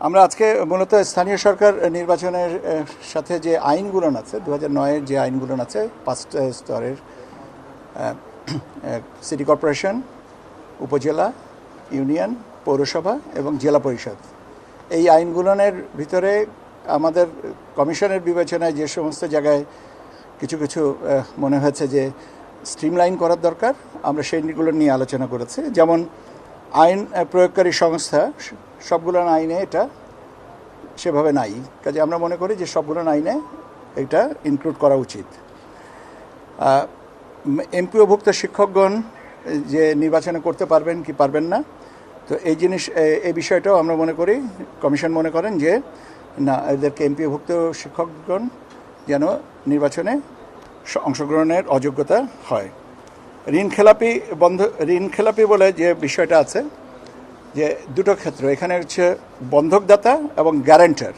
আমরা আজকে মূলত স্থানীয় সরকার নির্বাচনের সাথে যে আইনগুলো আছে 2009-এর যে আইনগুলো আছে 5 স্তরের সিটি কর্পোরেশন, উপজেলা, ইউনিয়ন, পৌরসভা এবং জেলা পরিষদ, এই আইনগুলোর ভিতরে আমাদের কমিশনের বিবেচনায় যে সমস্ত জায়গায় কিছু কিছু মনে হয়েছে যে স্ট্রিমলাইন করার দরকার, আমরা সেইগুলো নিয়ে আলোচনা করেছি। যেমন আইন প্রয়োগকারী সংস্থা, সবগুলো আইনে এটা সেভাবে নাই, কাজে আমরা মনে করি যে সবগুলো আইনে এটা ইনক্লুড করা উচিত। এমপিওভুক্ত শিক্ষকগণ যে নির্বাচনে করতে পারবেন কি পারবেন না, তো এই বিষয়টাও আমরা মনে করি, কমিশন মনে করেন যে না, এদেরকে এমপিওভুক্ত শিক্ষকগণ যেন নির্বাচনে অংশগ্রহণের অযোগ্যতা হয়। ঋণ খেলাপি বলে যে বিষয়টা আছে, যে দুটো ক্ষেত্র এখানে হচ্ছে বন্ধকদাতা এবং গ্যারান্টার।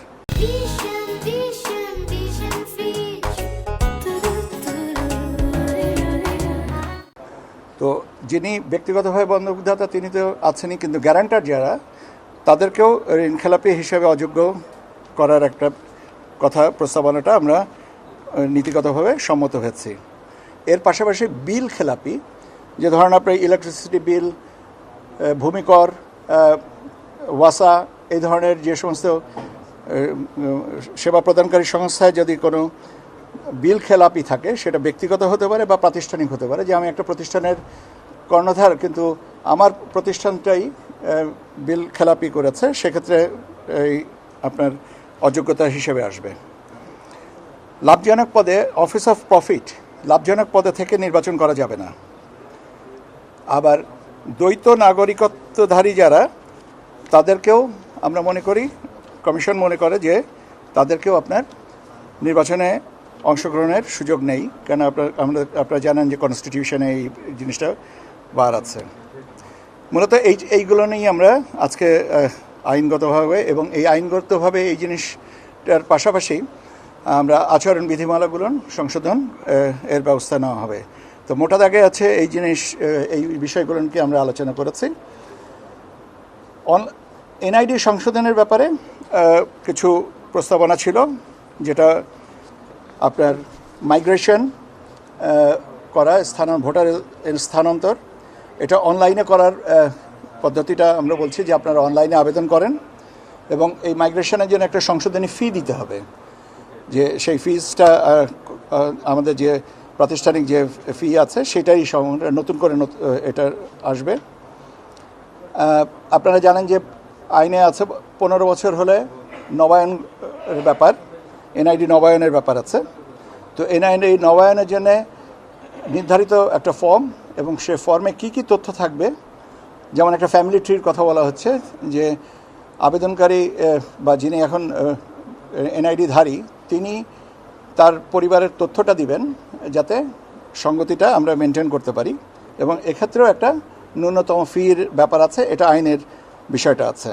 তো যিনি ব্যক্তিগতভাবে বন্ধকদাতা তিনি তো আছেনই, কিন্তু গ্যারান্টার যারা, তাদেরকেও ঋণ খেলাপি হিসেবে অযোগ্য করার একটা কথা, প্রস্তাবনাটা আমরা নীতিগতভাবে সম্মত হয়েছি। এর পাশাপাশি বিল খেলাপি, যে ধরেন আপনার ইলেকট্রিসিটি বিল, ভূমিকর, ওয়াসা, এই ধরনের যে সমস্ত সেবা প্রদানকারী সংস্থায় যদি কোনো বিল খেলাপি থাকে, সেটা ব্যক্তিগত হতে পারে বা প্রাতিষ্ঠানিক হতে পারে। যে আমি একটা প্রতিষ্ঠানের কর্ণধার, কিন্তু আমার প্রতিষ্ঠানটাই বিল খেলাপি করেছে, সেক্ষেত্রে এই আপনার অযোগ্যতা হিসেবে আসবে। লাভজনক পদে, অফিস অফ প্রফিট, লাভজনক পদে থেকে নির্বাচন করা যাবে না। আবার দ্বৈত নাগরিকত্বধারী যারা, তাদেরকেও আমরা মনে করি, কমিশন মনে করে যে তাদেরকেও আপনার নির্বাচনে অংশগ্রহণের সুযোগ নেই, কেন আপনারা জানেন যে কনস্টিটিউশনে এই জিনিসটা বার আছে। মূলত এইগুলো নিয়েই আমরা আজকে আইনগতভাবে, এবং এই আইনগতভাবে এই জিনিসটার পাশাপাশি আমরা আচরণ বিধিমালাগুলো সংশোধন এর ব্যবস্থা নেওয়া হবে। তো মোটা দাগে আছে এই বিষয়গুলোকে আমরা আলোচনা করেছি। এনআইডি সংশোধনের ব্যাপারে কিছু প্রস্তাবনা ছিল, যেটা আপনার মাইগ্রেশন করা, ভোটার স্থানান্তর, এটা অনলাইনে করার পদ্ধতিটা আমরা বলছি যে আপনারা অনলাইনে আবেদন করেন, এবং এই মাইগ্রেশনের জন্য একটা সংশোধনী ফি দিতে হবে, যে সেই ফিজটা আমাদের যে প্রাতিষ্ঠানিক যে ফি আছে সেটাই নতুন করে এটা আসবে। আপনারা জানেন যে আইনে আছে 15 বছর হলে নবায়নের ব্যাপার, এনআইডি নবায়নের ব্যাপার আছে। তো এনআইডি নবায়নের জন্য নির্ধারিত একটা ফর্ম, এবং সে ফর্মে কি কি তথ্য থাকবে, যেমন একটা ফ্যামিলি ট্রির কথা বলা হচ্ছে, যে আবেদনকারী বা যিনি এখন এনআইডিধারী, তিনি তার পরিবারের তথ্যটা দিবেন, যাতে সঙ্গতিটা আমরা মেনটেন করতে পারি, এবং এক্ষেত্রেও একটা ন্যূনতম ফির ব্যাপার আছে, এটা আইনের বিষয়টা আছে।